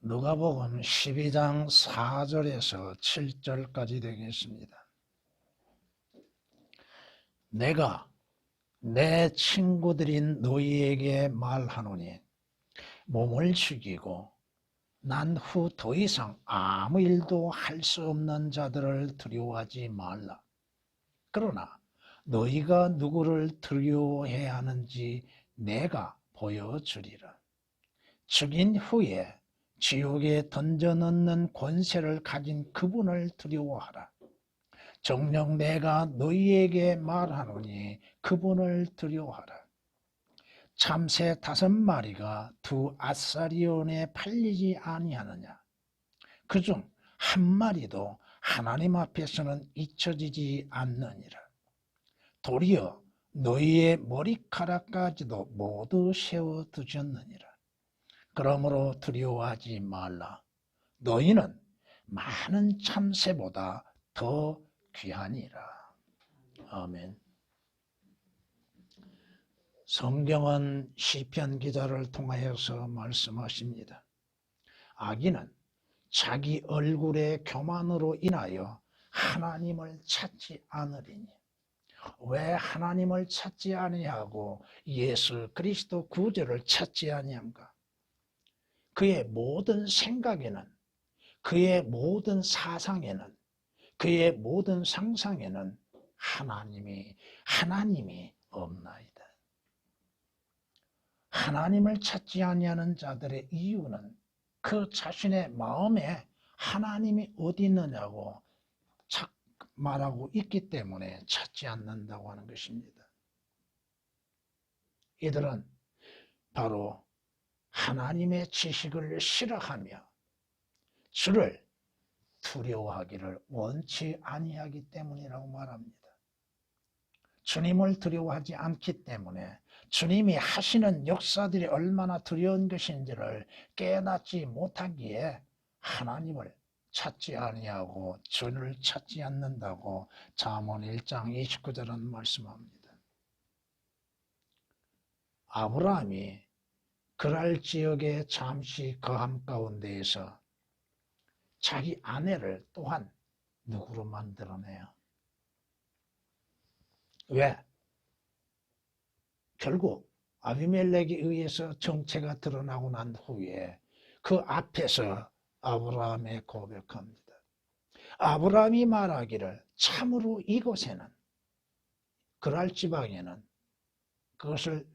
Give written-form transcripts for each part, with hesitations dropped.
누가복음 12장 4절에서 7절까지 되겠습니다. 내가 내 친구들인 너희에게 말하노니 몸을 죽이고 난 후 더 이상 아무 일도 할 수 없는 자들을 두려워하지 말라. 그러나 너희가 누구를 두려워해야 하는지 내가 보여주리라. 죽인 후에 지옥에 던져넣는 권세를 가진 그분을 두려워하라. 정녕 내가 너희에게 말하노니 그분을 두려워하라. 참새 5마리가 2아사리온에 팔리지 아니하느냐. 그중 1마리도 하나님 앞에서는 잊혀지지 않느니라. 도리어 너희의 머리카락까지도 모두 세워두셨느니라. 그러므로 두려워하지 말라. 너희는 많은 참새보다 더 귀하니라. 아멘. 성경은 시편 기자를 통하여서 말씀하십니다. 악인은 자기 얼굴의 교만으로 인하여 하나님을 찾지 않으리니. 왜 하나님을 찾지 아니하고 예수 그리스도 구주를 찾지 아니함까? 그의 모든 생각에는, 그의 모든 사상에는, 그의 모든 상상에는 하나님이 없나이다. 하나님을 찾지 아니하는 자들의 이유는 그 자신의 마음에 하나님이 어디 있느냐고 말하고 있기 때문에 찾지 않는다고 하는 것입니다. 이들은 바로 하나님의 지식을 싫어하며 주를 두려워하기를 원치 아니하기 때문이라고 말합니다. 주님을 두려워하지 않기 때문에 주님이 하시는 역사들이 얼마나 두려운 것인지를 깨닫지 못하기에 하나님을 찾지 아니하고 주를 찾지 않는다고 잠언 1장 29절은 말씀합니다. 아브라함이 그랄 지역에 잠시 거함 가운데에서 자기 아내를 또한 누구로 만들어내요? 왜? 결국 아비멜렉에 의해서 정체가 드러나고 난 후에 그 앞에서 아브라함에 고백합니다. 아브라함이 말하기를 참으로 이곳에는, 그랄 지방에는 그것을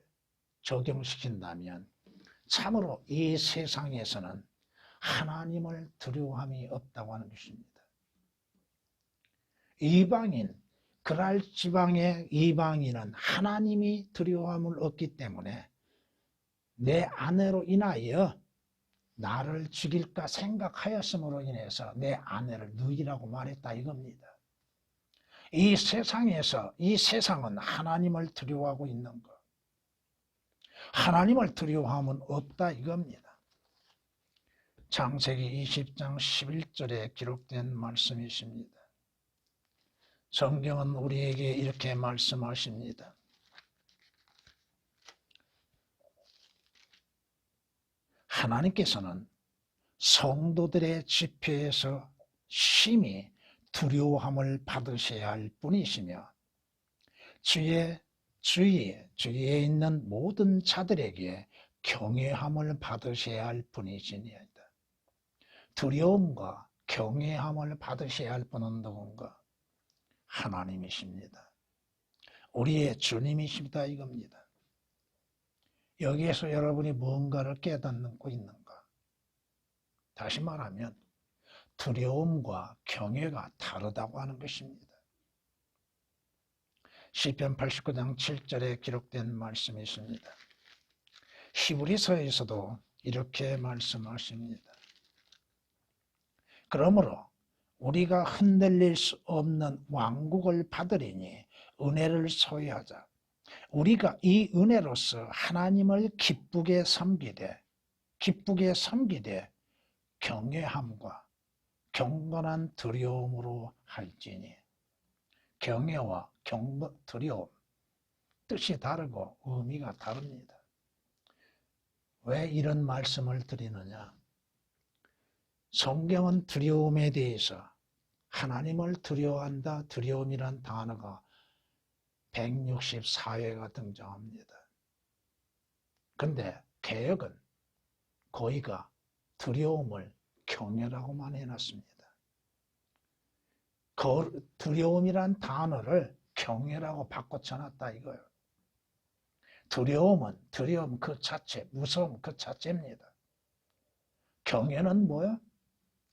적용시킨다면 참으로 이 세상에서는 하나님을 두려워함이 없다고 하는 것입니다. 이방인, 그랄 지방의 이방인은 하나님이 두려워함을 얻기 때문에 내 아내로 인하여 나를 죽일까 생각하였음으로 인해서 내 아내를 누이라고 말했다 이겁니다. 이 세상은 하나님을 두려워하고 있는 것, 하나님을 두려워함은 없다 이겁니다. 창세기 20장 11절에 기록된 말씀이십니다. 성경은 우리에게 이렇게 말씀하십니다. 하나님께서는 성도들의 집회에서 심히 두려워함을 받으셔야 할 분이시며 주위에 있는 모든 자들에게 경외함을 받으셔야 할 분이시니이다. 두려움과 경외함을 받으셔야 할 분은 누군가? 하나님이십니다. 우리의 주님이십니다 이겁니다. 여기에서 여러분이 뭔가를 깨닫고 있는가? 다시 말하면 두려움과 경외가 다르다고 하는 것입니다. 시편 89장 7절에 기록된 말씀이 있습니다. 히브리서에서도 이렇게 말씀하십니다. 그러므로 우리가 흔들릴 수 없는 왕국을 받으리니 은혜를 소유하자. 우리가 이 은혜로서 하나님을 기쁘게 섬기되 경외함과 경건한 두려움으로 할지니. 경외와 두려움, 뜻이 다르고 의미가 다릅니다. 왜 이런 말씀을 드리느냐? 성경은 두려움에 대해서 하나님을 두려워한다, 두려움이란 단어가 164회가 등장합니다. 근데 개역은 거의가 두려움을 경외라고만 해놨습니다. 두려움이란 단어를 경외라고 바꿔쳐놨다 이거예요. 두려움 그 자체, 무서움 그 자체입니다. 경외는 뭐야?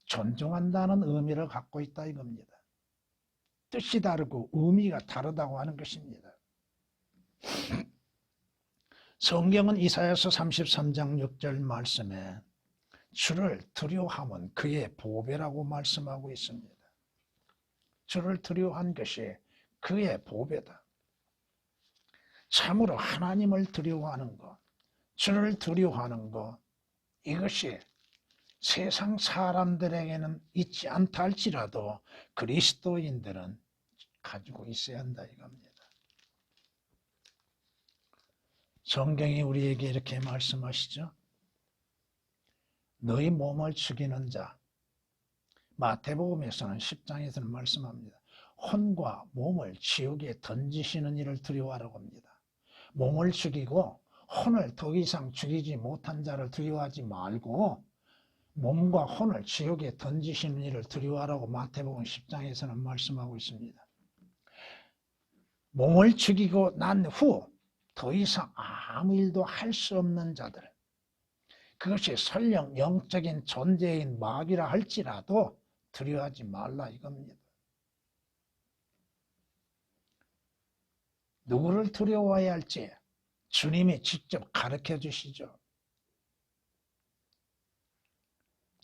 존중한다는 의미를 갖고 있다 이겁니다. 뜻이 다르고 의미가 다르다고 하는 것입니다. 성경은 이사야서 33장 6절 말씀에 주를 두려워하면 그의 보배라고 말씀하고 있습니다. 주를 두려워한 것이 그의 보배다. 참으로 하나님을 두려워하는 것, 주를 두려워하는 것, 이것이 세상 사람들에게는 있지 않다 할지라도 그리스도인들은 가지고 있어야 한다 이겁니다. 성경이 우리에게 이렇게 말씀하시죠. 너희 몸을 죽이는 자, 마태복음에서는 10장에서는 말씀합니다. 혼과 몸을 지옥에 던지시는 일을 두려워하라고 합니다. 몸을 죽이고 혼을 더 이상 죽이지 못한 자를 두려워하지 말고 몸과 혼을 지옥에 던지시는 일을 두려워하라고 마태복음 10장에서는 말씀하고 있습니다. 몸을 죽이고 난 후 더 이상 아무 일도 할 수 없는 자들, 그것이 설령 영적인 존재인 마귀라 할지라도 두려워하지 말라 이겁니다. 누구를 두려워해야 할지 주님이 직접 가르쳐 주시죠.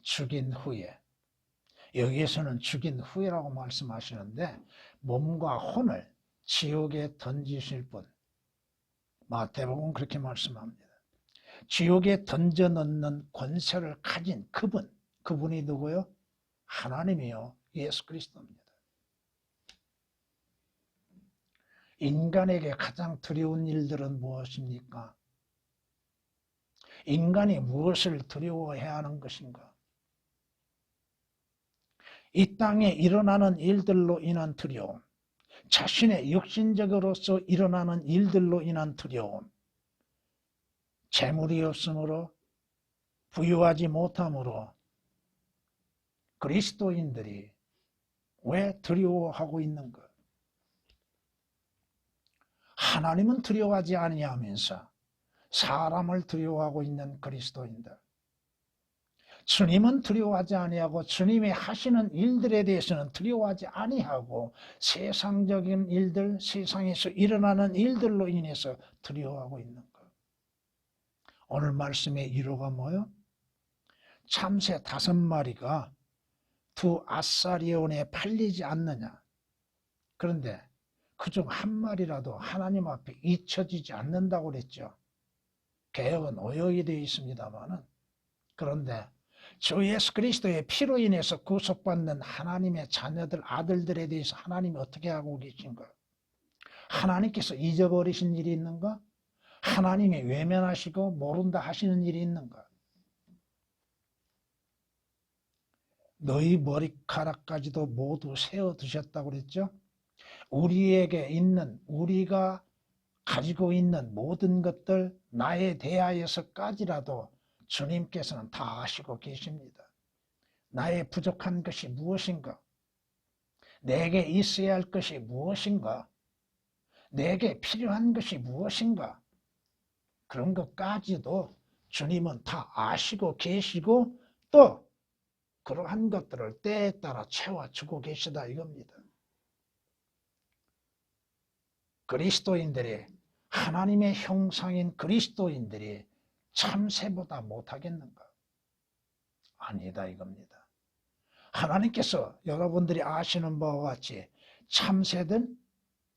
죽인 후에, 여기에서는 죽인 후에라고 말씀하시는데 몸과 혼을 지옥에 던지실 분, 마태복음은 그렇게 말씀합니다. 지옥에 던져 넣는 권세를 가진 그분이 누구요? 하나님이요, 예수 그리스도입니다. 인간에게 가장 두려운 일들은 무엇입니까? 인간이 무엇을 두려워해야 하는 것인가? 이 땅에 일어나는 일들로 인한 두려움, 자신의 육신적으로서 일어나는 일들로 인한 두려움, 재물이 없으므로, 부유하지 못함으로 그리스도인들이 왜 두려워하고 있는가? 하나님은 두려워하지 아니하면서 사람을 두려워하고 있는 그리스도인들, 주님은 두려워하지 아니하고 주님이 하시는 일들에 대해서는 두려워하지 아니하고 세상적인 일들, 세상에서 일어나는 일들로 인해서 두려워하고 있는 것. 오늘 말씀의 이유가 뭐예요? 참새 5마리가 두 아사리온에 팔리지 않느냐. 그런데 그중 한 마리라도 하나님 앞에 잊혀지지 않는다고 그랬죠. 개혁은 오역이 되어 있습니다만은, 그런데 주 예수 그리스도의 피로 인해서 구속받는 하나님의 자녀들, 아들들에 대해서 하나님이 어떻게 하고 계신가? 하나님께서 잊어버리신 일이 있는가? 하나님이 외면하시고 모른다 하시는 일이 있는가? 너희 머리카락까지도 모두 세어두셨다고 그랬죠? 우리가 가지고 있는 모든 것들, 나에 대하여서까지라도 주님께서는 다 아시고 계십니다. 나의 부족한 것이 무엇인가? 내게 있어야 할 것이 무엇인가? 내게 필요한 것이 무엇인가? 그런 것까지도 주님은 다 아시고 계시고 또 그러한 것들을 때에 따라 채워주고 계시다 이겁니다. 그리스도인들이, 하나님의 형상인 그리스도인들이 참새보다 못하겠는가? 아니다 이겁니다. 하나님께서 여러분들이 아시는 바와 같이 참새들,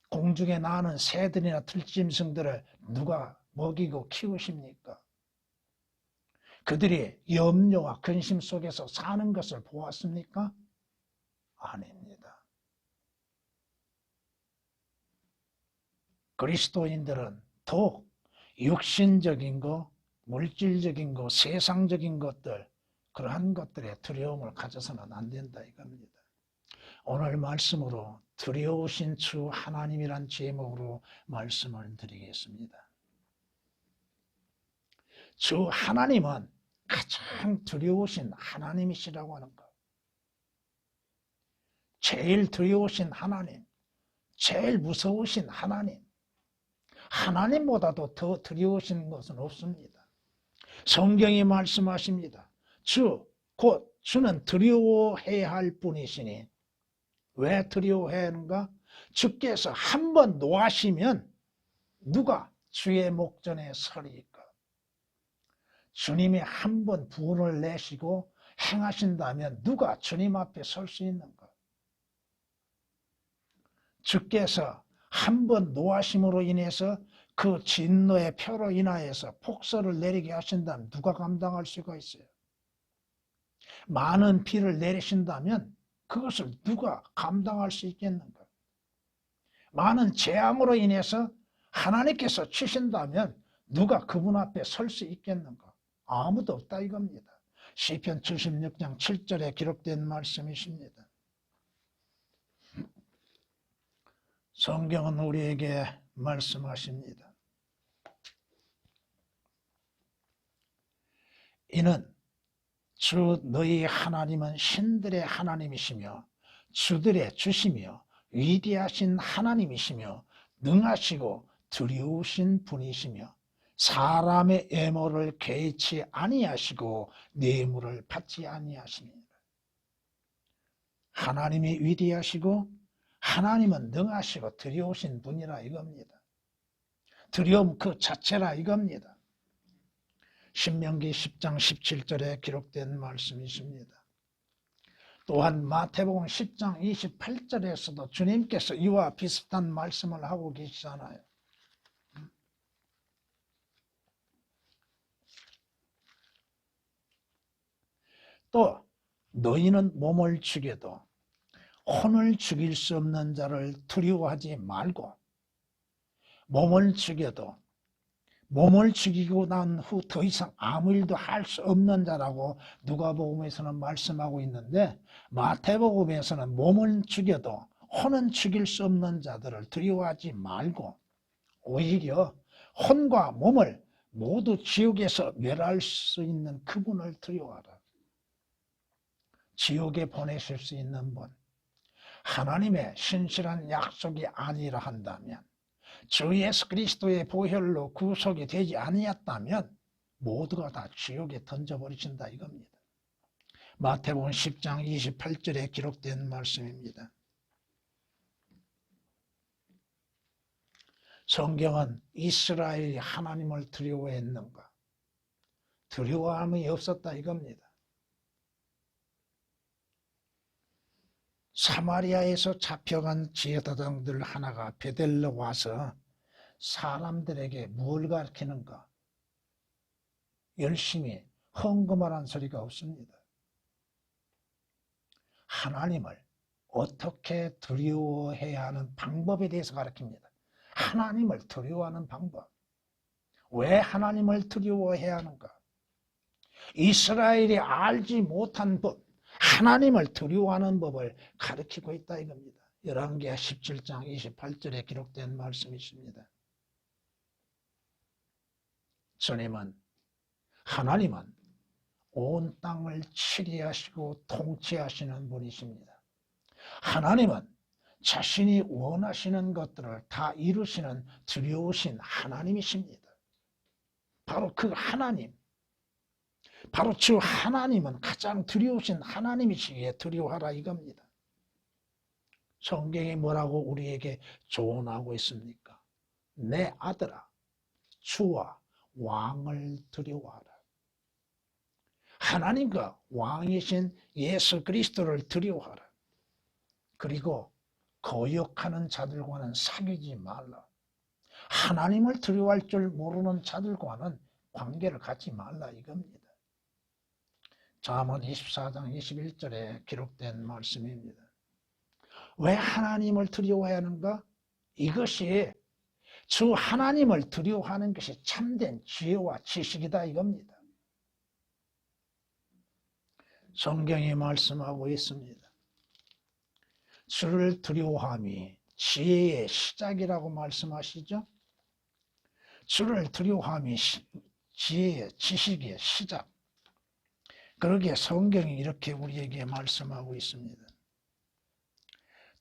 공중에 나는 새들이나 들짐승들을 누가 먹이고 키우십니까? 그들이 염려와 근심 속에서 사는 것을 보았습니까? 아닙니다. 그리스도인들은 더욱 육신적인 거, 물질적인 거, 세상적인 것들, 그러한 것들에 두려움을 가져서는 안 된다 이겁니다. 오늘 말씀으로 두려우신 주 하나님이란 제목으로 말씀을 드리겠습니다. 주 하나님은 가장 두려우신 하나님이시라고 하는 것. 제일 두려우신 하나님, 제일 무서우신 하나님, 하나님보다도 더 두려우신 것은 없습니다. 성경이 말씀하십니다. 곧 주는 두려워해야 할 분이시니 왜 두려워해야 하는가? 주께서 한 번 노하시면 누가 주의 목전에 서리이까? 주님이 한 번 분을 내시고 행하신다면 누가 주님 앞에 설 수 있는가? 주께서 한 번 노하심으로 인해서 그 진노의 표로 인하여서 폭설을 내리게 하신다면 누가 감당할 수가 있어요? 많은 비를 내리신다면 그것을 누가 감당할 수 있겠는가? 많은 재앙으로 인해서 하나님께서 치신다면 누가 그분 앞에 설 수 있겠는가? 아무도 없다 이겁니다. 시편 76장 7절에 기록된 말씀이십니다. 성경은 우리에게 말씀하십니다. 이는 주 너희 하나님은 신들의 하나님이시며 주들의 주시며 위대하신 하나님이시며 능하시고 두려우신 분이시며 사람의 애모를 개의치 아니하시고 뇌물을 받지 아니하십니다. 하나님이 위대하시고 하나님은 능하시고 두려우신 분이라 이겁니다. 두려움 그 자체라 이겁니다. 신명기 10장 17절에 기록된 말씀이십니다. 또한 마태복음 10장 28절에서도 주님께서 이와 비슷한 말씀을 하고 계시잖아요. 또 너희는 몸을 죽여도 혼을 죽일 수 없는 자를 두려워하지 말고 몸을 죽이고 난 후 더 이상 아무 일도 할 수 없는 자라고 누가복음에서는 말씀하고 있는데 마태복음에서는 몸을 죽여도 혼은 죽일 수 없는 자들을 두려워하지 말고 오히려 혼과 몸을 모두 지옥에서 멸할 수 있는 그분을 두려워하라. 지옥에 보내실 수 있는 분, 하나님의 신실한 약속이 아니라 한다면, 주 예수 그리스도의 보혈로 구속이 되지 아니었다면 모두가 다 지옥에 던져버리신다 이겁니다. 마태복음 10장 28절에 기록된 말씀입니다. 성경은 이스라엘이 하나님을 두려워했는가? 두려워함이 없었다 이겁니다. 사마리아에서 잡혀간 제사장들 하나가 베델로 와서 사람들에게 뭘 가르치는가? 열심히 헌금하라는 소리가 없습니다. 하나님을 어떻게 두려워해야 하는 방법에 대해서 가르칩니다. 하나님을 두려워하는 방법. 왜 하나님을 두려워해야 하는가? 이스라엘이 알지 못한 법, 하나님을 두려워하는 법을 가르치고 있다 이겁니다. 열왕기하 17장 28절에 기록된 말씀이십니다. 하나님은 온 땅을 치리하시고 통치하시는 분이십니다. 하나님은 자신이 원하시는 것들을 다 이루시는 두려우신 하나님이십니다. 바로 그 하나님, 바로 주 하나님은 가장 두려우신 하나님이시기에 두려워하라 이겁니다. 성경이 뭐라고 우리에게 조언하고 있습니까? 내 아들아, 주와 왕을 두려워하라. 하나님과 왕이신 예수 그리스도를 두려워하라. 그리고 거역하는 자들과는 사귀지 말라. 하나님을 두려워할 줄 모르는 자들과는 관계를 갖지 말라 이겁니다. 잠언 24장 21절에 기록된 말씀입니다. 왜 하나님을 두려워해야 하는가? 이것이 주 하나님을 두려워하는 것이 참된 지혜와 지식이다 이겁니다. 성경이 말씀하고 있습니다. 주를 두려워함이 지혜의 시작이라고 말씀하시죠. 주를 두려워함이 지혜의 지식의 시작. 그러기에 성경이 이렇게 우리에게 말씀하고 있습니다.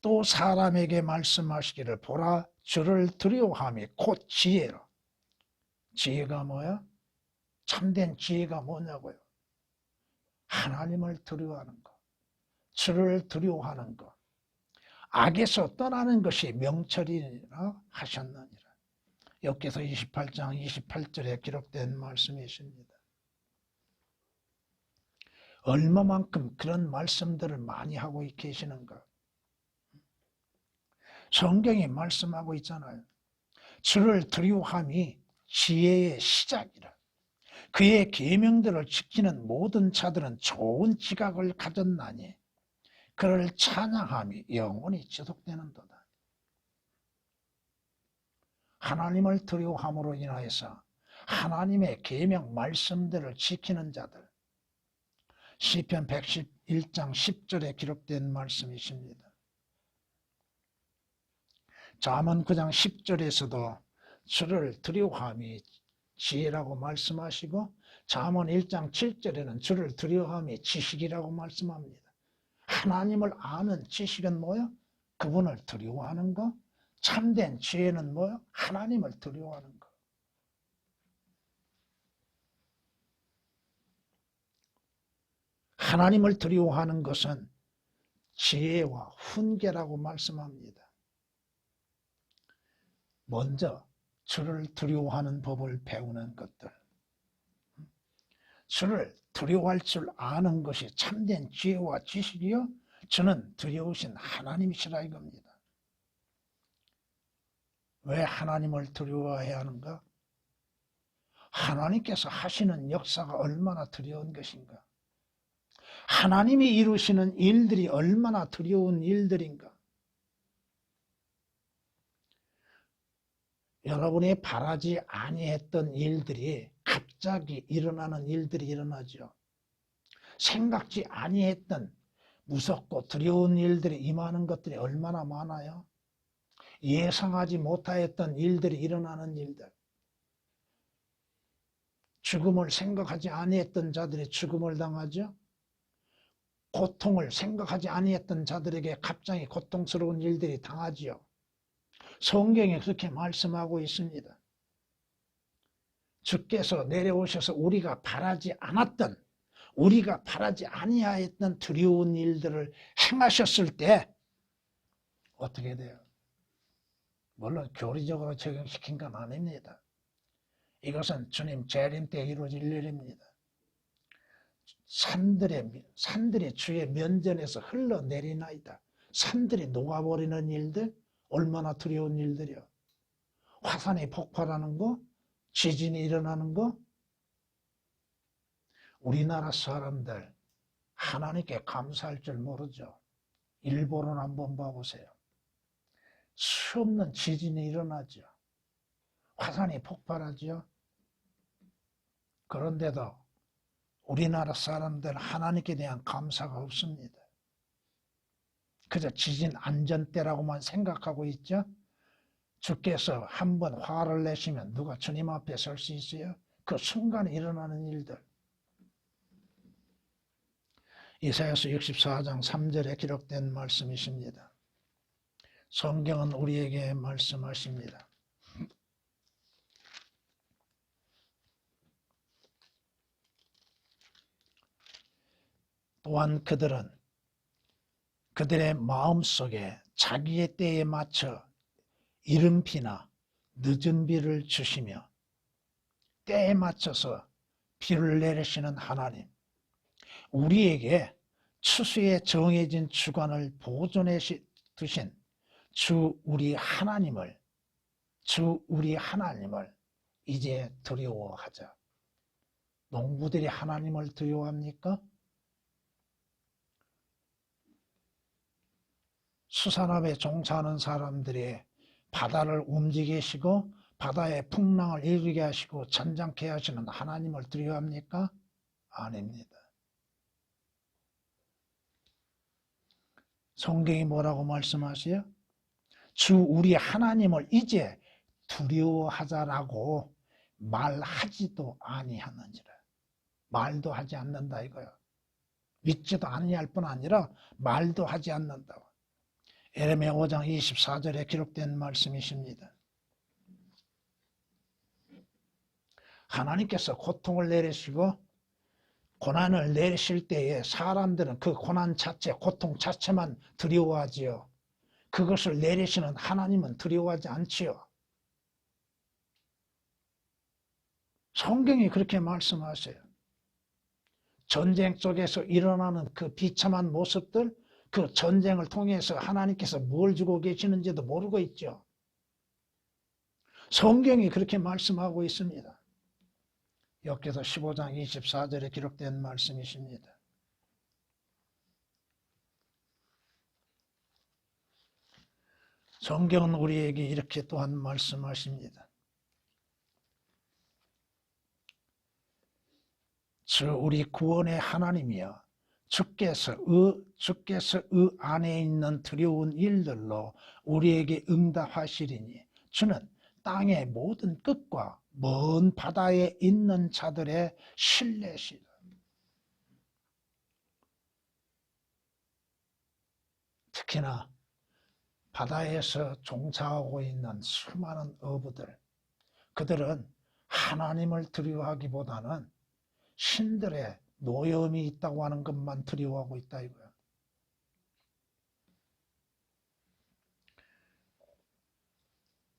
또 사람에게 말씀하시기를 보라 주를 두려워함이 곧 지혜라. 지혜가 뭐야? 참된 지혜가 뭐냐고요? 하나님을 두려워하는 것, 주를 두려워하는 것, 악에서 떠나는 것이 명철이라 하셨느니라. 욥기서 28장 28절에 기록된 말씀이십니다. 얼마만큼 그런 말씀들을 많이 하고 계시는가? 성경이 말씀하고 있잖아요. 주를 두려워함이 지혜의 시작이라. 그의 계명들을 지키는 모든 자들은 좋은 지각을 가졌나니 그를 찬양함이 영원히 지속되는도다. 하나님을 두려워함으로 인하여서 하나님의 계명 말씀들을 지키는 자들, 시편 111장 10절에 기록된 말씀이십니다. 잠언 9장 10절에서도 주를 두려워함이 지혜라고 말씀하시고 잠언 1장 7절에는 주를 두려워함이 지식이라고 말씀합니다. 하나님을 아는 지식은 뭐야? 그분을 두려워하는 거. 참된 지혜는 뭐야? 하나님을 두려워하는 거. 하나님을 두려워하는 것은 지혜와 훈계라고 말씀합니다. 먼저 주를 두려워하는 법을 배우는 것들. 주를 두려워할 줄 아는 것이 참된 지혜와 지식이요. 주는 두려우신 하나님이시라 이겁니다. 왜 하나님을 두려워해야 하는가? 하나님께서 하시는 역사가 얼마나 두려운 것인가? 하나님이 이루시는 일들이 얼마나 두려운 일들인가? 여러분이 바라지 아니했던 일들이 갑자기 일어나는 일들이 일어나죠. 생각지 아니했던 무섭고 두려운 일들이 임하는 것들이 얼마나 많아요. 예상하지 못하였던 일들이 일어나는 일들. 죽음을 생각하지 아니했던 자들이 죽음을 당하죠. 고통을 생각하지 아니했던 자들에게 갑자기 고통스러운 일들이 당하지요. 성경에 그렇게 말씀하고 있습니다. 주께서 내려오셔서 우리가 바라지 않았던, 우리가 바라지 아니하였던 두려운 일들을 행하셨을 때 어떻게 돼요? 물론 교리적으로 적용시킨 건 아닙니다. 이것은 주님 재림 때 이루어질 일입니다. 산들이 주의 면전에서 흘러내리나이다. 산들이 녹아버리는 일들, 얼마나 두려운 일들이요. 화산이 폭발하는 거, 지진이 일어나는 거. 우리나라 사람들 하나님께 감사할 줄 모르죠. 일본을 한번 봐보세요. 수없는 지진이 일어나죠. 화산이 폭발하죠. 그런데도 우리나라 사람들 하나님께 대한 감사가 없습니다. 그저 지진 안전대라고만 생각하고 있죠. 주께서 한번 화를 내시면 누가 주님 앞에 설 수 있어요? 그 순간에 일어나는 일들. 이사야서 64장 3절에 기록된 말씀이십니다. 성경은 우리에게 말씀하십니다. 또한 그들은 그들의 마음속에 자기의 때에 맞춰 이른 비나 늦은 비를 주시며 때에 맞춰서 비를 내리시는 하나님, 우리에게 추수에 정해진 주관을 보존해 두신 주 우리 하나님을 이제 두려워하자. 농부들이 하나님을 두려워합니까? 수산업에 종사하는 사람들이 바다를 움직이시고 바다의 풍랑을 일으키게 하시고 잔잔케 하시는 하나님을 두려워합니까? 아닙니다. 성경이 뭐라고 말씀하세요? 주 우리 하나님을 이제 두려워하자라고 말하지도 아니하는지라. 말도 하지 않는다 이거야. 믿지도 아니할 뿐 아니라 말도 하지 않는다고. 예레미야 5장 24절에 기록된 말씀이십니다. 하나님께서 고통을 내리시고 고난을 내리실 때에 사람들은 그 고난 자체, 고통 자체만 두려워하지요. 그것을 내리시는 하나님은 두려워하지 않지요. 성경이 그렇게 말씀하세요. 전쟁 속에서 일어나는 그 비참한 모습들, 그 전쟁을 통해서 하나님께서 뭘 주고 계시는지도 모르고 있죠. 성경이 그렇게 말씀하고 있습니다. 욥기서 15장 24절에 기록된 말씀이십니다. 성경은 우리에게 이렇게 또한 말씀하십니다. 주 우리 구원의 하나님이여 주께서 의 안에 있는 두려운 일들로 우리에게 응답하시리니 주는 땅의 모든 끝과 먼 바다에 있는 자들의 신뢰시다. 특히나 바다에서 종사하고 있는 수많은 어부들, 그들은 하나님을 두려워하기보다는 신들의 노염이 있다고 하는 것만 두려워하고 있다 이거야.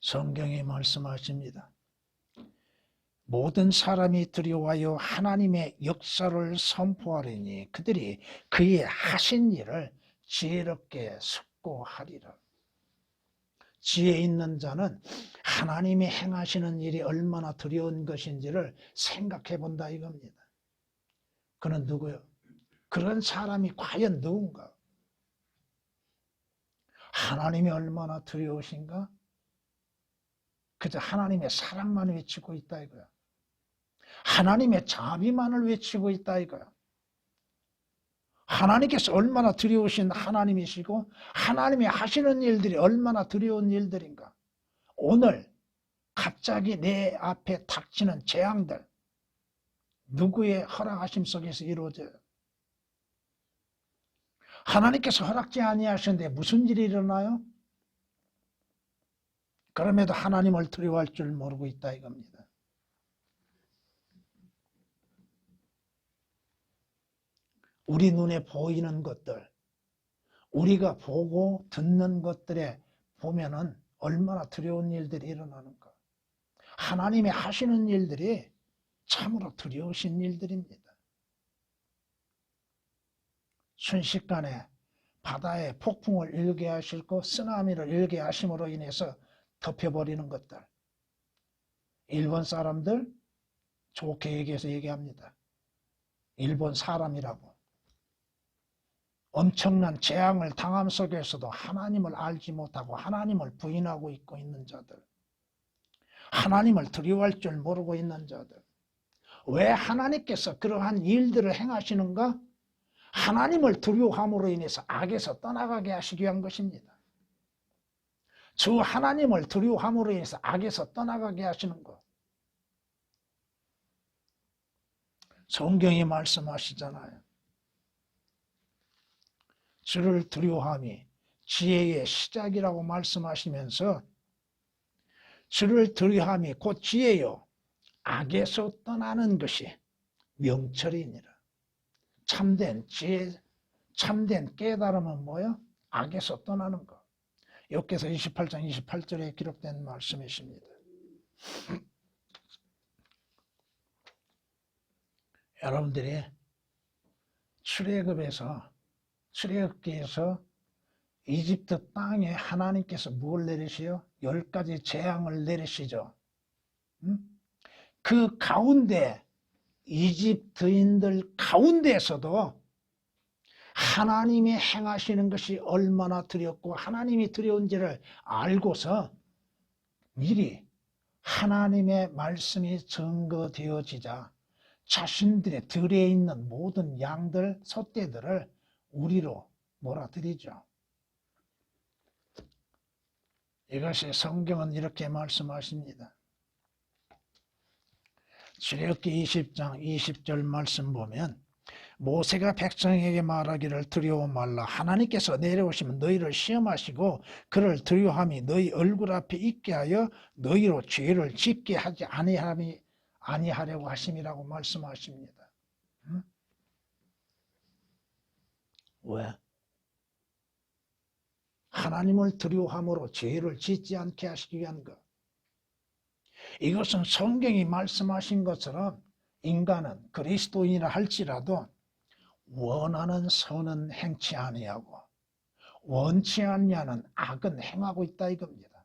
성경이 말씀하십니다. 모든 사람이 두려워하여 하나님의 역사를 선포하리니 그들이 그의 하신 일을 지혜롭게 숙고하리라. 지혜 있는 자는 하나님이 행하시는 일이 얼마나 두려운 것인지를 생각해 본다 이겁니다. 그는 누구요? 그런 사람이 과연 누군가? 하나님이 얼마나 두려우신가? 그저 하나님의 사랑만 외치고 있다 이거야. 하나님의 자비만을 외치고 있다 이거야. 하나님께서 얼마나 두려우신 하나님이시고 하나님이 하시는 일들이 얼마나 두려운 일들인가. 오늘 갑자기 내 앞에 닥치는 재앙들 누구의 허락하심 속에서 이루어져요? 하나님께서 허락지 아니하셨는데 무슨 일이 일어나요? 그럼에도 하나님을 두려워할 줄 모르고 있다 이겁니다. 우리 눈에 보이는 것들, 우리가 보고 듣는 것들에 보면은 얼마나 두려운 일들이 일어나는가. 하나님이 하시는 일들이 참으로 두려우신 일들입니다. 순식간에 바다에 폭풍을 일게 하시고 쓰나미를 일게 하심으로 인해서 덮여버리는 것들. 일본 사람들 좋게 얘기해서 얘기합니다. 일본 사람이라고. 엄청난 재앙을 당함 속에서도 하나님을 알지 못하고 하나님을 부인하고 있고 있는 자들. 하나님을 두려워할 줄 모르고 있는 자들. 왜 하나님께서 그러한 일들을 행하시는가? 하나님을 두려워함으로 인해서 악에서 떠나가게 하시기 위한 것입니다. 주 하나님을 두려워함으로 인해서 악에서 떠나가게 하시는 것. 성경이 말씀하시잖아요. 주를 두려워함이 지혜의 시작이라고 말씀하시면서 주를 두려워함이 곧 지혜요. 악에서 떠나는 것이 명철이니라. 참된 지혜, 참된 깨달음은 뭐예요? 악에서 떠나는 것. 욥기서 28장 28절에 기록된 말씀이십니다. 여러분들이 출애굽기에서 이집트 땅에 하나님께서 뭘 내리시요? 10가지 재앙을 내리시죠. 그 가운데 이집트인들 가운데에서도 하나님이 행하시는 것이 얼마나 두렵고 하나님이 두려운지를 알고서 미리 하나님의 말씀이 증거되어지자 자신들의 들에 있는 모든 양들, 소떼들을 우리로 몰아들이죠. 이것이 성경은 이렇게 말씀하십니다. 출애굽기 20장 20절 말씀 보면 모세가 백성에게 말하기를 두려워 말라. 하나님께서 내려오시면 너희를 시험하시고 그를 두려워함이 너희 얼굴 앞에 있게 하여 너희로 죄를 짓게 하지 아니하려고 하심이라고 말씀하십니다. 응? 왜? 하나님을 두려워함으로 죄를 짓지 않게 하시기 위한 것. 이것은 성경이 말씀하신 것처럼 인간은 그리스도인이라 할지라도 원하는 선은 행치 아니하고 원치 않냐는 악은 행하고 있다 이겁니다.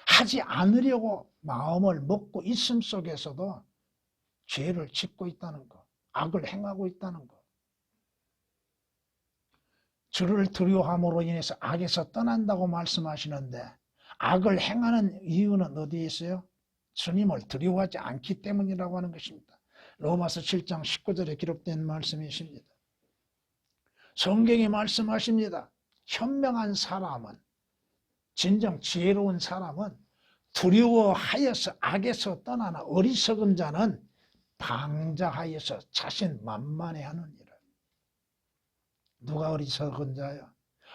하지 않으려고 마음을 먹고 있음 속에서도 죄를 짓고 있다는 것, 악을 행하고 있다는 것. 주를 두려워함으로 인해서 악에서 떠난다고 말씀하시는데 악을 행하는 이유는 어디에 있어요? 주님을 두려워하지 않기 때문이라고 하는 것입니다. 로마서 7장 19절에 기록된 말씀이십니다. 성경이 말씀하십니다. 현명한 사람은, 진정 지혜로운 사람은 두려워하여서 악에서 떠나나 어리석은 자는 방자하여서 자신 만만해하느니라. 누가 어리석은 자야?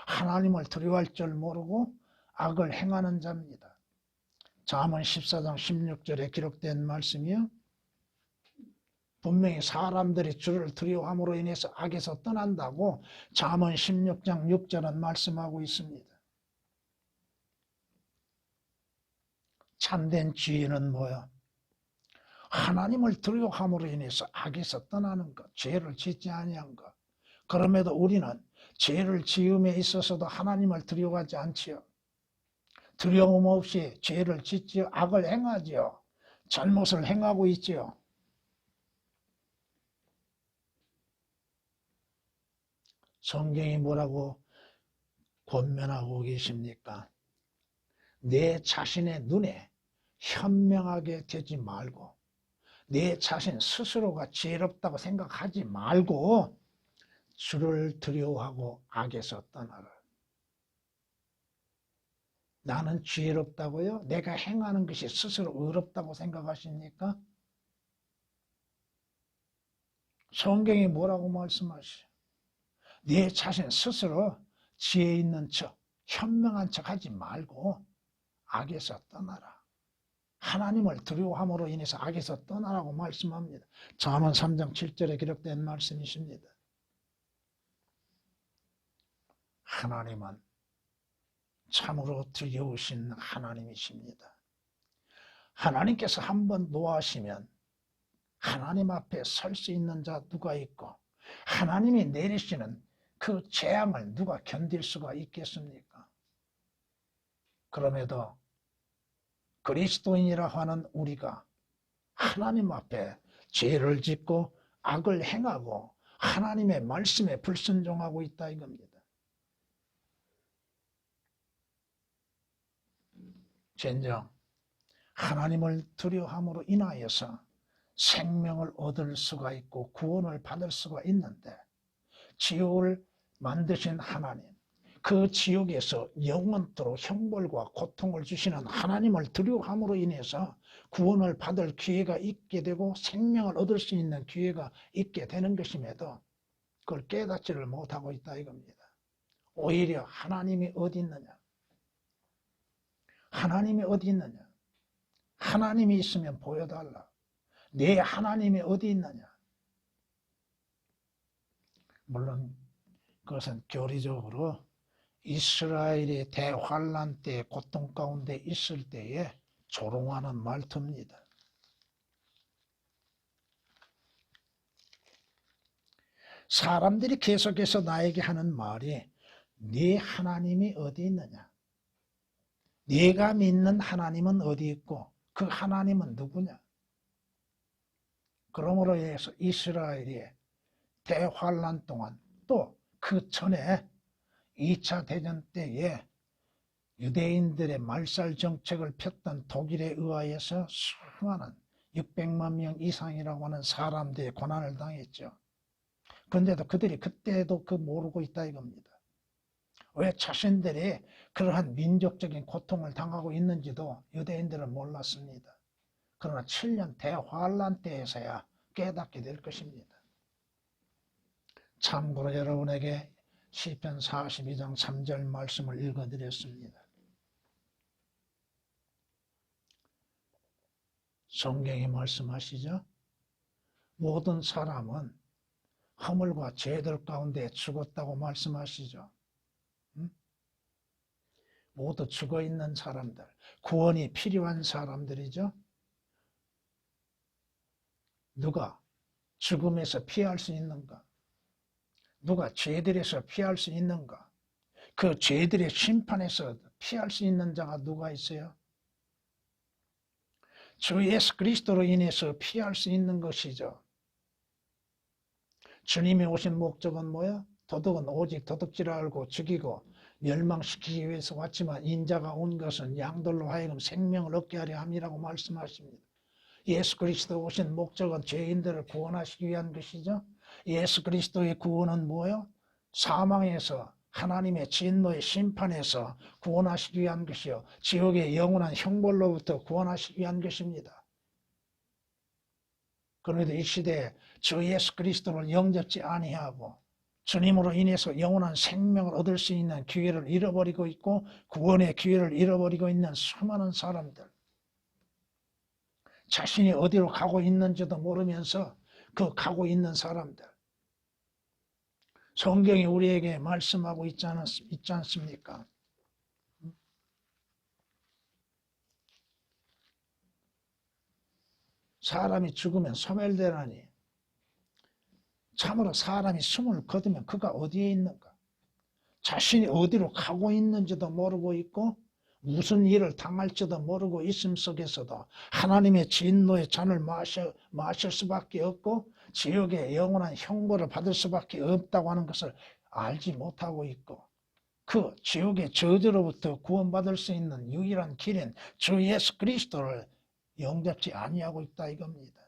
하나님을 두려워할 줄 모르고 악을 행하는 자입니다. 잠언 14장 16절에 기록된 말씀이요. 분명히 사람들이 주를 두려워함으로 인해서 악에서 떠난다고 잠언 16장 6절은 말씀하고 있습니다. 참된 지혜는 뭐야? 하나님을 두려워함으로 인해서 악에서 떠나는 것, 죄를 짓지 아니한 것. 그럼에도 우리는 죄를 지음에 있어서도 하나님을 두려워하지 않지요. 두려움 없이 죄를 짓지요. 악을 행하지요. 잘못을 행하고 있지요. 성경이 뭐라고 권면하고 계십니까? 내 자신의 눈에 현명하게 되지 말고 내 자신 스스로가 지혜롭다고 생각하지 말고 주를 두려워하고 악에서 떠나라. 나는 지혜롭다고요? 내가 행하는 것이 스스로 의롭다고 생각하십니까? 성경이 뭐라고 말씀하시죠? 내 자신 스스로 지혜 있는 척, 현명한 척 하지 말고 악에서 떠나라. 하나님을 두려워함으로 인해서 악에서 떠나라고 말씀합니다. 잠언 3장 7절에 기록된 말씀이십니다. 하나님은 참으로 두려우신 하나님이십니다. 하나님께서 한번 노하시면 하나님 앞에 설 수 있는 자 누가 있고 하나님이 내리시는 그 재앙을 누가 견딜 수가 있겠습니까? 그럼에도 그리스도인이라 하는 우리가 하나님 앞에 죄를 짓고 악을 행하고 하나님의 말씀에 불순종하고 있다 이겁니다. 진정 하나님을 두려워함으로 인하여서 생명을 얻을 수가 있고 구원을 받을 수가 있는데 지옥을 만드신 하나님, 그 지옥에서 영원토록 형벌과 고통을 주시는 하나님을 두려워함으로 인해서 구원을 받을 기회가 있게 되고 생명을 얻을 수 있는 기회가 있게 되는 것임에도 그걸 깨닫지를 못하고 있다 이겁니다. 오히려 하나님이 어디 있느냐? 하나님이 어디 있느냐? 하나님이 있으면 보여달라. 내 하나님이 어디 있느냐? 물론 그것은 교리적으로 이스라엘이 대환란 때 고통 가운데 있을 때에 조롱하는 말투입니다. 사람들이 계속해서 나에게 하는 말이 네 하나님이 어디 있느냐? 네가 믿는 하나님은 어디 있고 그 하나님은 누구냐? 그러므로 해서 이스라엘이 대환란 동안 또 그 전에 2차 대전 때에 유대인들의 말살 정책을 폈던 독일에 의하여서 수많은 600만 명 이상이라고 하는 사람들이 고난을 당했죠. 그런데도 그들이 그때도 그 모르고 있다 이겁니다. 왜 자신들이 그러한 민족적인 고통을 당하고 있는지도 유대인들은 몰랐습니다. 그러나 7년 대환란 때에서야 깨닫게 될 것입니다. 참고로 여러분에게 시편 42장 3절 말씀을 읽어드렸습니다. 성경이 말씀하시죠. 모든 사람은 허물과 죄들 가운데 죽었다고 말씀하시죠. 모두 죽어있는 사람들, 구원이 필요한 사람들이죠. 누가 죽음에서 피할 수 있는가? 누가 죄들에서 피할 수 있는가? 그 죄들의 심판에서 피할 수 있는 자가 누가 있어요? 주 예수 그리스도로 인해서 피할 수 있는 것이죠. 주님이 오신 목적은 뭐야? 도둑은 오직 도둑질을 알고 죽이고 멸망시키기 위해서 왔지만 인자가 온 것은 양들로 하여금 생명을 얻게 하려 함이라고 말씀하십니다. 예수 그리스도 오신 목적은 죄인들을 구원하시기 위한 것이죠. 예수 그리스도의 구원은 뭐예요? 사망에서 하나님의 진노의 심판에서 구원하시기 위한 것이요, 지옥의 영원한 형벌로부터 구원하시기 위한 것입니다. 그런데 이 시대에 주 예수 그리스도를 영접지 아니하고 주님으로 인해서 영원한 생명을 얻을 수 있는 기회를 잃어버리고 있고 구원의 기회를 잃어버리고 있는 수많은 사람들, 자신이 어디로 가고 있는지도 모르면서 그 가고 있는 사람들, 성경이 우리에게 말씀하고 있지 않습니까? 사람이 죽으면 소멸되나니 참으로 사람이 숨을 거두면 그가 어디에 있는가? 자신이 어디로 가고 있는지도 모르고 있고 무슨 일을 당할지도 모르고 있음 속에서도 하나님의 진노의 잔을 마실 수밖에 없고 지옥의 영원한 형벌을 받을 수밖에 없다고 하는 것을 알지 못하고 있고, 그 지옥의 저주로부터 구원받을 수 있는 유일한 길인 주 예수 그리스도를 영접지 아니하고 있다 이겁니다.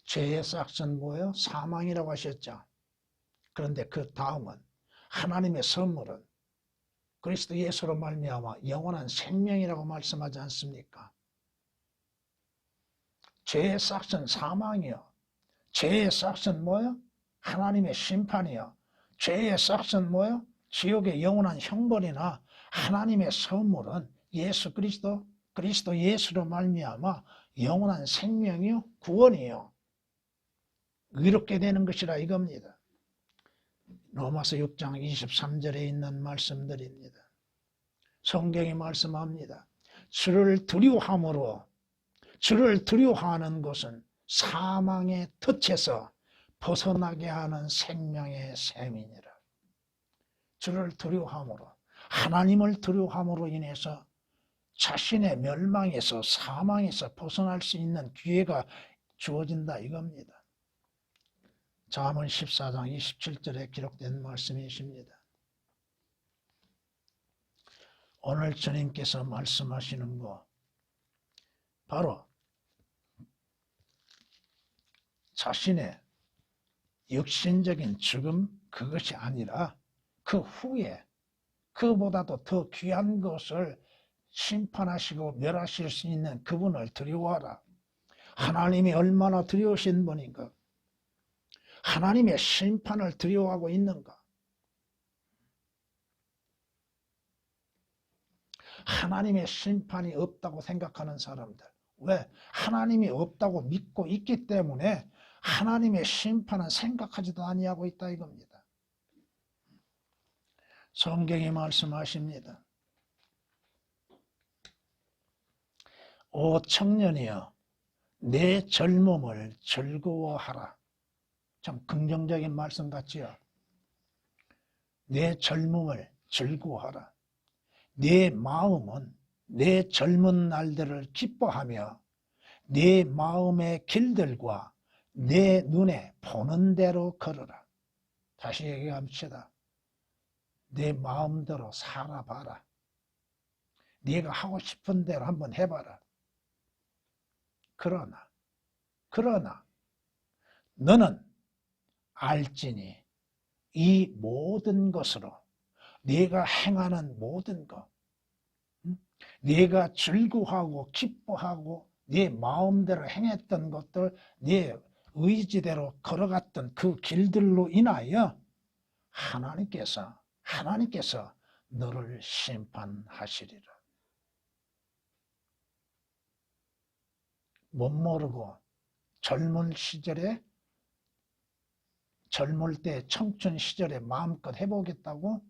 죄의 싹은 뭐예요? 사망이라고 하셨죠. 그런데 그 다음은 하나님의 선물은 그리스도 예수로 말미암아 영원한 생명이라고 말씀하지 않습니까? 죄의 싹은 사망이요, 죄의 싹은 뭐예요? 하나님의 심판이요, 죄의 싹은 뭐예요? 지옥의 영원한 형벌이나 하나님의 선물은 예수 그리스도 예수로 말미암아 영원한 생명이요, 구원이요, 의롭게 되는 것이라 이겁니다. 로마서 6장 23절에 있는 말씀들입니다. 성경이 말씀합니다. 주를 두려워하는 것은 사망의 덫에서 벗어나게 하는 생명의 셈이니라. 주를 두려워함으로, 하나님을 두려워함으로 인해서 자신의 멸망에서 사망에서 벗어날 수 있는 기회가 주어진다 이겁니다. 잠언 14장 27절에 기록된 말씀이십니다. 오늘 주님께서 말씀하시는 거 바로 자신의 육신적인 죽음 그것이 아니라 그 후에 그보다도 더 귀한 것을 심판하시고 멸하실 수 있는 그분을 두려워하라. 하나님이 얼마나 두려우신 분인가? 하나님의 심판을 두려워하고 있는가? 하나님의 심판이 없다고 생각하는 사람들, 왜? 하나님이 없다고 믿고 있기 때문에 하나님의 심판은 생각하지도 아니하고 있다 이겁니다. 성경이 말씀하십니다. 오 청년이여, 내 젊음을 즐거워하라. 참 긍정적인 말씀 같지요. 내 젊음을 즐거워하라. 내 마음은 내 젊은 날들을 기뻐하며 내 마음의 길들과 내 눈에 보는 대로 걸어라. 다시 얘기합시다. 내 마음대로 살아봐라. 네가 하고 싶은 대로 한번 해봐라. 그러나 너는 알지니 이 모든 것으로 네가 행하는 모든 것, 네가 즐거워하고 기뻐하고 네 마음대로 행했던 것들, 네 의지대로 걸어갔던 그 길들로 인하여 하나님께서 너를 심판하시리라. 못 모르고 젊을 때 청춘 시절에 마음껏 해보겠다고?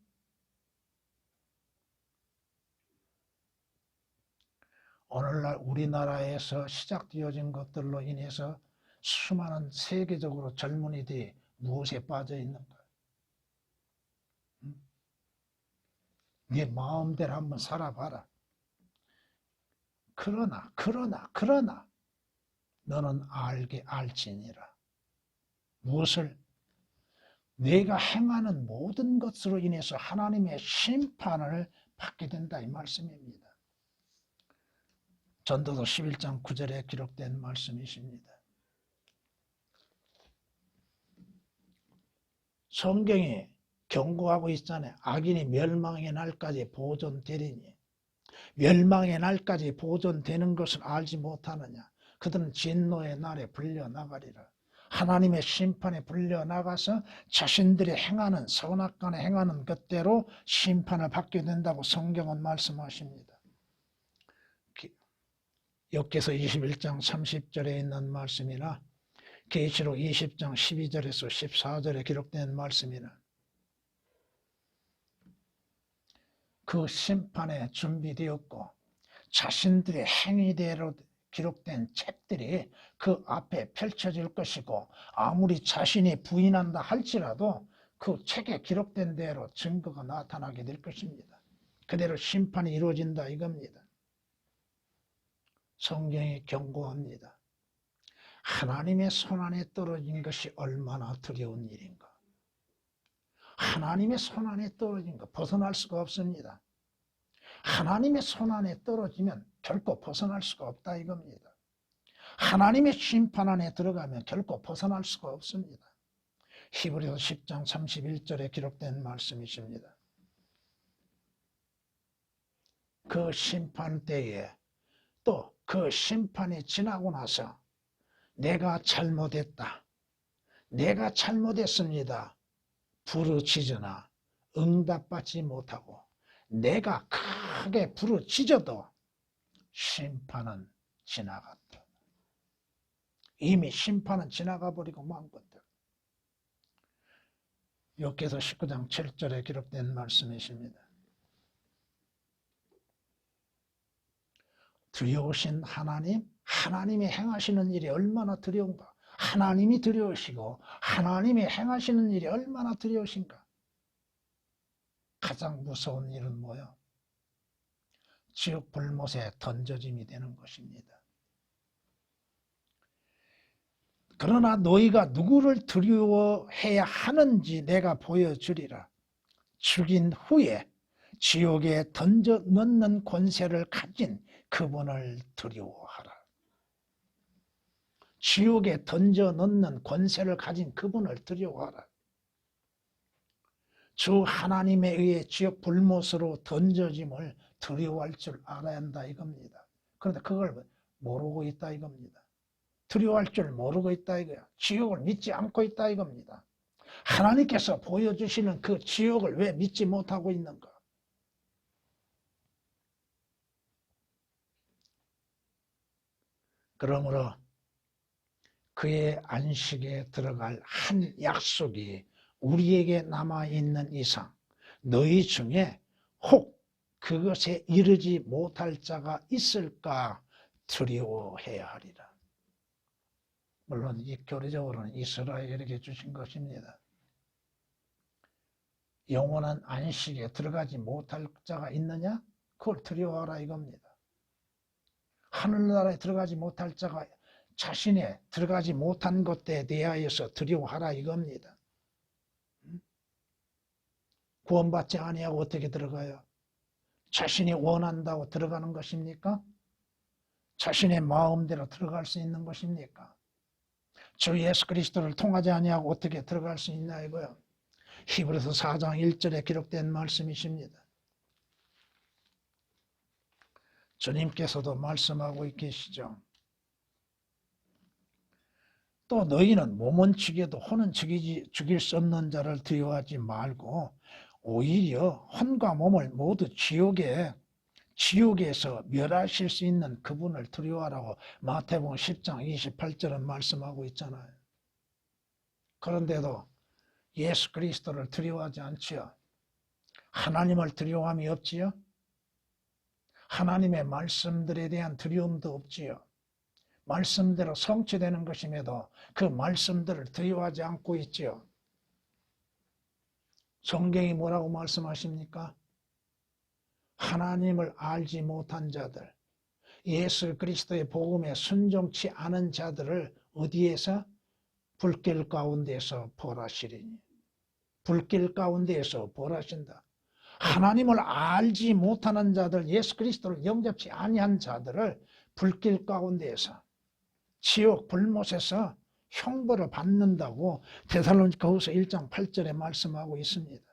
오늘날 우리나라에서 시작되어진 것들로 인해서 수많은 세계적으로 젊은이들이 무엇에 빠져 있는가? 네 마음대로 한번 살아봐라. 그러나 너는 알지니라. 무엇을? 내가 행하는 모든 것으로 인해서 하나님의 심판을 받게 된다 이 말씀입니다. 전도서 11장 9절에 기록된 말씀이십니다. 성경이 경고하고 있잖아요. 악인이 멸망의 날까지 보존되리니, 멸망의 날까지 보존되는 것을 알지 못하느냐. 그들은 진노의 날에 불려나가리라. 하나님의 심판에 불려나가서 자신들이 행하는 선악간에 행하는 것대로 심판을 받게 된다고 성경은 말씀하십니다. 욥기서 21장 30절에 있는 말씀이나 계시록 20장 12절에서 14절에 기록된 말씀이나 그 심판에 준비되었고 자신들의 행위대로 기록된 책들이 그 앞에 펼쳐질 것이고 아무리 자신이 부인한다 할지라도 그 책에 기록된 대로 증거가 나타나게 될 것입니다. 그대로 심판이 이루어진다 이겁니다. 성경이 경고합니다. 하나님의 손안에 떨어진 것이 얼마나 두려운 일인가. 하나님의 손안에 떨어진 것 벗어날 수가 없습니다. 하나님의 손안에 떨어지면 결코 벗어날 수가 없다 이겁니다. 하나님의 심판 안에 들어가면 결코 벗어날 수가 없습니다. 히브리서 10장 31절에 기록된 말씀이십니다. 그 심판 때에 또 그 심판이 지나고 나서 내가 잘못했습니다. 부르짖으나 응답받지 못하고 내가 크게 부르짖어도 심판은 지나갔다. 이미 심판은 지나가 버리고 만 것들. 욥기서 19장 7절에 기록된 말씀이십니다. 두려우신 하나님이 행하시는 일이 얼마나 두려운가. 하나님이 두려우시고 하나님이 행하시는 일이 얼마나 두려우신가. 가장 무서운 일은 뭐요? 지옥 불못에 던져짐이 되는 것입니다. 그러나 너희가 누구를 두려워해야 하는지 내가 보여주리라. 죽인 후에 지옥에 던져 넣는 권세를 가진 그분을 두려워하라. 지옥에 던져 넣는 권세를 가진 그분을 두려워하라. 주 하나님에 의해 지옥 불못으로 던져짐을 두려워할 줄 알아야 한다 이겁니다. 그런데 그걸 모르고 있다 이겁니다. 두려워할 줄 모르고 있다 이거야. 지옥을 믿지 않고 있다 이겁니다. 하나님께서 보여주시는 그 지옥을 왜 믿지 못하고 있는가? 그러므로 그의 안식에 들어갈 한 약속이 우리에게 남아있는 이상 너희 중에 혹 그것에 이르지 못할 자가 있을까 두려워해야 하리라. 물론 이 교리적으로는 이스라엘에게 주신 것입니다. 영원한 안식에 들어가지 못할 자가 있느냐? 그걸 두려워하라 이겁니다. 하늘나라에 들어가지 못할 자가 자신의 들어가지 못한 것에 대하여서 두려워하라 이겁니다. 구원받지 아니하고 어떻게 들어가요? 자신이 원한다고 들어가는 것입니까? 자신의 마음대로 들어갈 수 있는 것입니까? 주 예수 그리스도를 통하지 아니하고 어떻게 들어갈 수 있나 이거요. 히브리서 4장 1절에 기록된 말씀이십니다. 주님께서도 말씀하고 계시죠. 또 너희는 몸은 죽여도 혼은 죽일 수 없는 자를 두려워하지 말고 오히려 혼과 몸을 모두 지옥에서 멸하실 수 있는 그분을 두려워하라고 마태복음 10장 28절은 말씀하고 있잖아요. 그런데도 예수 그리스도를 두려워하지 않지요. 하나님을 두려워함이 없지요. 하나님의 말씀들에 대한 두려움도 없지요. 말씀대로 성취되는 것임에도 그 말씀들을 두려워하지 않고 있지요. 성경이 뭐라고 말씀하십니까? 하나님을 알지 못한 자들, 예수 그리스도의 복음에 순종치 않은 자들을 어디에서? 불길 가운데서 벌하시리니. 불길 가운데에서 벌하신다. 하나님을 알지 못하는 자들, 예수 그리스도를 영접치 아니한 자들을 불길 가운데에서, 지옥 불못에서 형벌을 받는다고 데살로니가후서 1장 8절에 말씀하고 있습니다.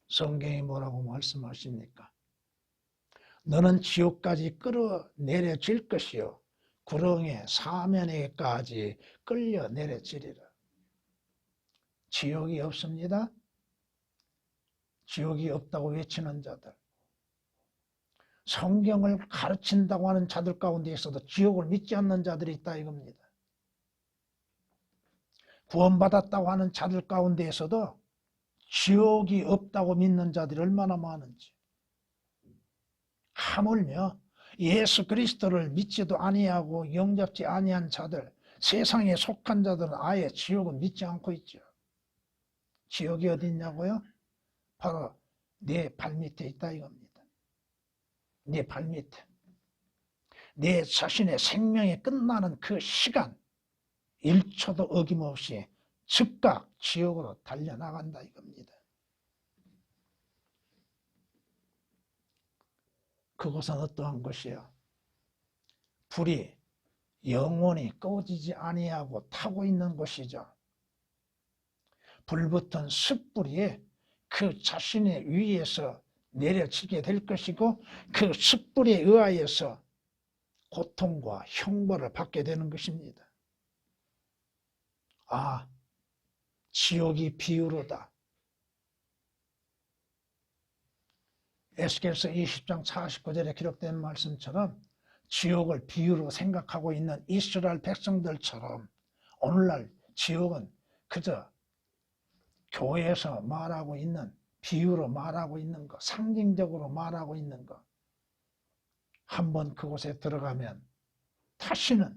성경이 뭐라고 말씀하십니까? 너는 지옥까지 끌어내려질 것이요 구렁의 사면에까지 끌려내려지리라. 지옥이 없습니다. 지옥이 없다고 외치는 자들, 성경을 가르친다고 하는 자들 가운데에서도 지옥을 믿지 않는 자들이 있다 이겁니다. 구원받았다고 하는 자들 가운데에서도 지옥이 없다고 믿는 자들이 얼마나 많은지. 하물며 예수 그리스도를 믿지도 아니하고 영접지 아니한 자들, 세상에 속한 자들은 아예 지옥을 믿지 않고 있죠. 지옥이 어디 있냐고요? 바로 내 발밑에 있다 이겁니다. 내 발밑에. 내 자신의 생명이 끝나는 그 시간 1초도 어김없이 즉각 지옥으로 달려나간다 이겁니다. 그것은 어떠한 것이요? 불이 영원히 꺼지지 아니하고 타고 있는 것이죠. 불붙은 숯불이 그 자신의 위에서 내려지게 될 것이고 그 숯불에 의하여서 고통과 형벌을 받게 되는 것입니다. 아, 지옥이 비유로다. 에스겔서 20장 49절에 기록된 말씀처럼 지옥을 비유로 생각하고 있는 이스라엘 백성들처럼 오늘날 지옥은 그저 교회에서 말하고 있는, 비유로 말하고 있는 것, 상징적으로 말하고 있는 것, 한번 그곳에 들어가면 다시는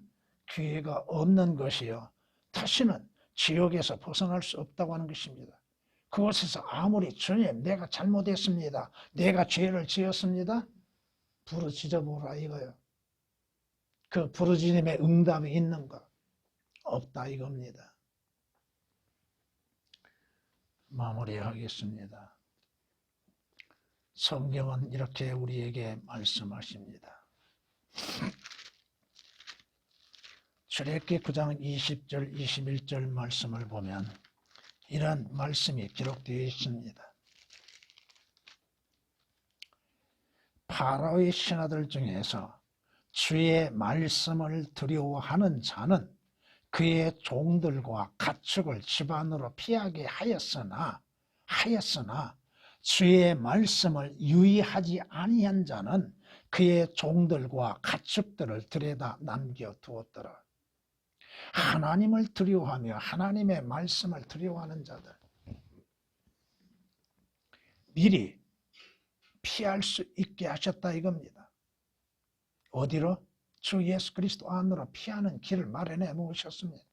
기회가 없는 것이요, 다시는 지옥에서 벗어날 수 없다고 하는 것입니다. 그곳에서 아무리 주님 내가 잘못했습니다, 내가 죄를 지었습니다, 부르짖어 보라 이거요. 그 부르짖음의 응답이 있는 것 없다 이겁니다. 마무리하겠습니다. 성경은 이렇게 우리에게 말씀하십니다. 출애굽기 9장 20절 21절 말씀을 보면 이런 말씀이 기록되어 있습니다. 파라오의 신하들 중에서 주의 말씀을 두려워하는 자는 그의 종들과 가축을 집안으로 피하게 하였으나 주의 말씀을 유의하지 아니한 자는 그의 종들과 가축들을 들여다 남겨두었더라. 하나님을 두려워하며 하나님의 말씀을 두려워하는 자들, 미리 피할 수 있게 하셨다 이겁니다. 어디로? 주 예수 그리스도 안으로 피하는 길을 마련해 놓으셨습니다.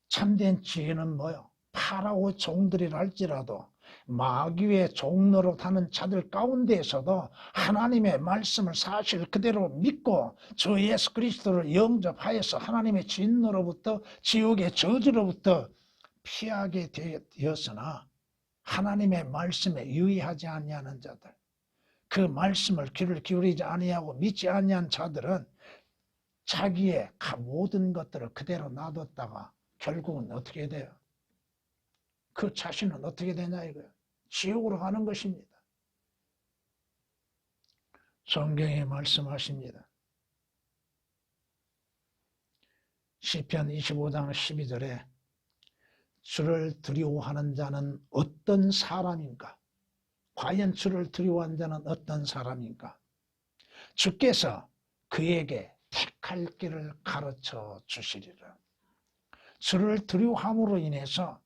참된 지혜는 뭐요? 파라오 종들이라 할지라도 마귀의 종로로 타는 자들 가운데에서도 하나님의 말씀을 사실 그대로 믿고 주 예수 그리스도를 영접하여서 하나님의 진노로부터 지옥의 저주로부터 피하게 되었으나 하나님의 말씀에 유의하지 아니하는 자들, 그 말씀을 귀를 기울이지 아니하고 믿지 아니한 자들은 자기의 모든 것들을 그대로 놔뒀다가 결국은 어떻게 돼요? 그 자신은 어떻게 되냐 이거예요. 지옥으로 가는 것입니다. 성경에 말씀하십니다. 시편 25장 12절에 주를 두려워하는 자는 어떤 사람인가? 과연 주를 두려워하는 자는 어떤 사람인가? 주께서 그에게 택할 길을 가르쳐 주시리라. 주를 두려워함으로 인해서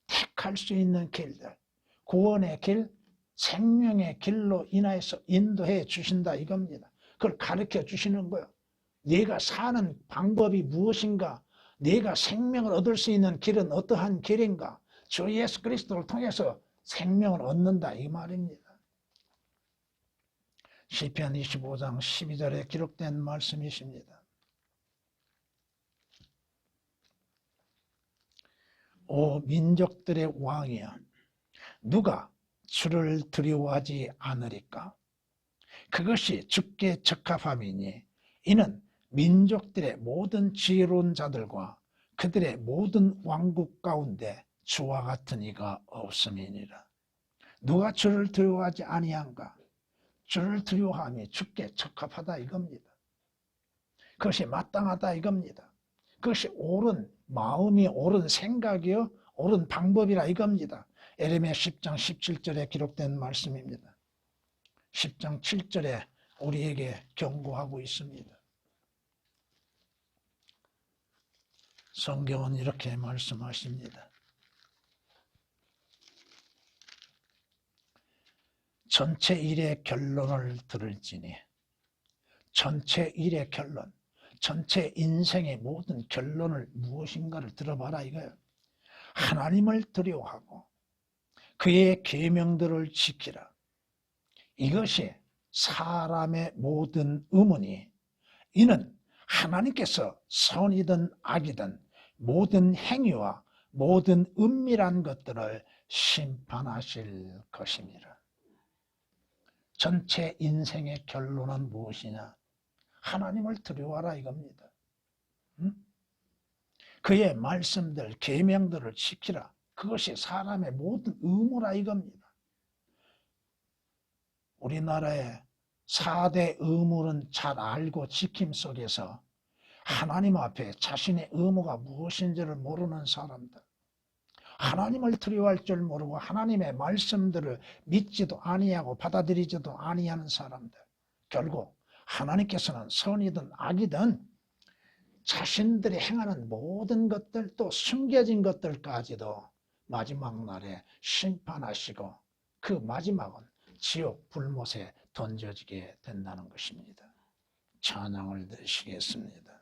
택할 수 있는 길들, 구원의 길, 생명의 길로 인하여서 인도해 주신다 이겁니다. 그걸 가르쳐 주시는 거예요. 네가 사는 방법이 무엇인가? 네가 생명을 얻을 수 있는 길은 어떠한 길인가? 주 예수 그리스도를 통해서 생명을 얻는다 이 말입니다. 시편 25장 12절에 기록된 말씀이십니다. 오 민족들의 왕이여, 누가 주를 두려워하지 않으리까? 그것이 주께 적합함이니 이는 민족들의 모든 지혜로운 자들과 그들의 모든 왕국 가운데 주와 같은 이가 없음이니라. 누가 주를 두려워하지 아니한가? 주를 두려워함이 주께 적합하다 이겁니다. 그것이 마땅하다 이겁니다. 그것이 옳은 마음이 옳은 생각이요 옳은 방법이라 이겁니다. 에레미야 10장 17절에 기록된 말씀입니다. 10장 7절에 우리에게 경고하고 있습니다. 성경은 이렇게 말씀하십니다. 전체 일의 결론을 들을지니, 전체 일의 결론, 전체 인생의 모든 결론을 무엇인가를 들어봐라 이거예요. 하나님을 두려워하고 그의 계명들을 지키라. 이것이 사람의 모든 의문이, 이는 하나님께서 선이든 악이든 모든 행위와 모든 은밀한 것들을 심판하실 것입니다. 전체 인생의 결론은 무엇이냐? 하나님을 두려워하라 이겁니다. 그의 말씀들, 계명들을 지키라. 그것이 사람의 모든 의무라 이겁니다. 우리나라의 4대 의무는 잘 알고 지킴 속에서 하나님 앞에 자신의 의무가 무엇인지를 모르는 사람들, 하나님을 두려워할 줄 모르고 하나님의 말씀들을 믿지도 아니하고 받아들이지도 아니하는 사람들, 결국 하나님께서는 선이든 악이든 자신들이 행하는 모든 것들, 또 숨겨진 것들까지도 마지막 날에 심판하시고 그 마지막은 지옥 불못에 던져지게 된다는 것입니다. 찬양을 드리시겠습니다.